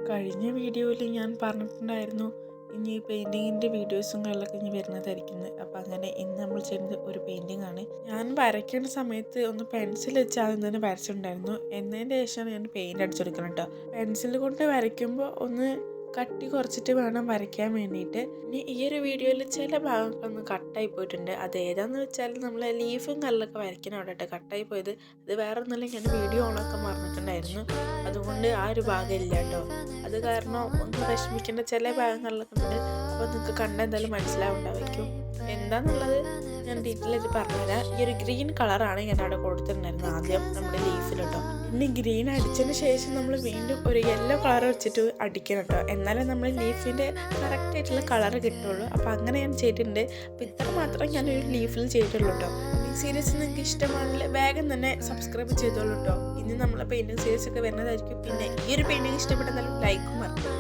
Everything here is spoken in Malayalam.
കഴിഞ്ഞ വീഡിയോയിൽ ഞാൻ പറഞ്ഞിട്ടുണ്ടായിരുന്നു ഇനി പെയിൻറ്റിങ്ങിൻ്റെ വീഡിയോസും കാര്യങ്ങളൊക്കെ ഇനി വരുന്നതായിരിക്കുന്നത്. അപ്പോൾ അങ്ങനെ ഇന്ന് നമ്മൾ ചെയ്യുന്നത് ഒരു പെയിൻറ്റിംഗ് ആണ്. ഞാൻ വരയ്ക്കേണ്ട സമയത്ത് ഒന്ന് പെൻസിൽ വെച്ച് ആദ്യം തന്നെ വരച്ചിട്ടുണ്ടായിരുന്നു. എന്നതിൻ്റെ ശേഷമാണ് ഞാൻ പെയിൻറ്റ് അടിച്ചെടുക്കണം കേട്ടോ. പെൻസിൽ കൊണ്ട് വരയ്ക്കുമ്പോൾ ഒന്ന് കട്ടി കുറച്ചിട്ട് വേണം വരയ്ക്കാൻ വേണ്ടിയിട്ട്. ഇനി ഈ ഒരു വീഡിയോയിൽ ചില ഭാഗങ്ങളൊക്കെ ഒന്ന് കട്ടായി പോയിട്ടുണ്ട്. അത് ഏതാണെന്ന് വെച്ചാൽ നമ്മൾ ലീഫും കല്ലൊക്കെ വരയ്ക്കണം അവിടെ കേട്ടോ കട്ടായി പോയത്. അത് വേറെ ഒന്നുമില്ല, ഞാൻ വീഡിയോ ഓണൊക്കെ മറന്നിട്ടുണ്ടായിരുന്നു, അതുകൊണ്ട് ആ ഒരു ഭാഗം ഇല്ല കേട്ടോ. അത് കാരണം ഒന്ന് വിഷമിക്കേണ്ട ചില ഭാഗങ്ങളിലൊക്കെ ഉണ്ട്. അപ്പോൾ നിങ്ങൾക്ക് കണ്ടാൽ എന്തായാലും മനസ്സിലാവുണ്ടായിരിക്കും എന്താണെന്നുള്ളത്. ഞാൻ ഡീറ്റെയിൽ ആയിട്ട് പറഞ്ഞുതരാം. ഈ ഒരു ഗ്രീൻ കളറാണ് ഞാൻ അവിടെ കൊടുത്തിട്ടുണ്ടായിരുന്നത് ആദ്യം നമ്മുടെ ലീഫിൽ കേട്ടോ. ഇനി ഗ്രീൻ അടിച്ചതിന് ശേഷം നമ്മൾ വീണ്ടും ഒരു യെല്ലോ കളർ വെച്ചിട്ട് അടിക്കണം കേട്ടോ, എന്നാലേ നമ്മൾ ലീഫിൻ്റെ കറക്റ്റ് ആയിട്ടുള്ള കളർ കിട്ടുള്ളൂ. അപ്പോൾ അങ്ങനെ ഞാൻ ചെയ്തിട്ടുണ്ട്. അപ്പോൾ ഇത്ര മാത്രം ഞാനൊരു ലീഫിൽ ചെയ്തിട്ടുള്ളൂ കേട്ടോ. ഈ സീരീസ് നിങ്ങൾക്ക് ഇഷ്ടമാണെങ്കിൽ വേഗം തന്നെ സബ്സ്ക്രൈബ് ചെയ്തോളൂ കേട്ടോ. ഇനി നമ്മളെ പെയിൻറ്റിങ് സീരീസ് ഒക്കെ വരുന്നതായിരിക്കും. പിന്നെ ഈ ഒരു പെയിൻറ്റിങ് ഇഷ്ടപ്പെട്ടെന്നാലും ലൈക്കും മറക്കും.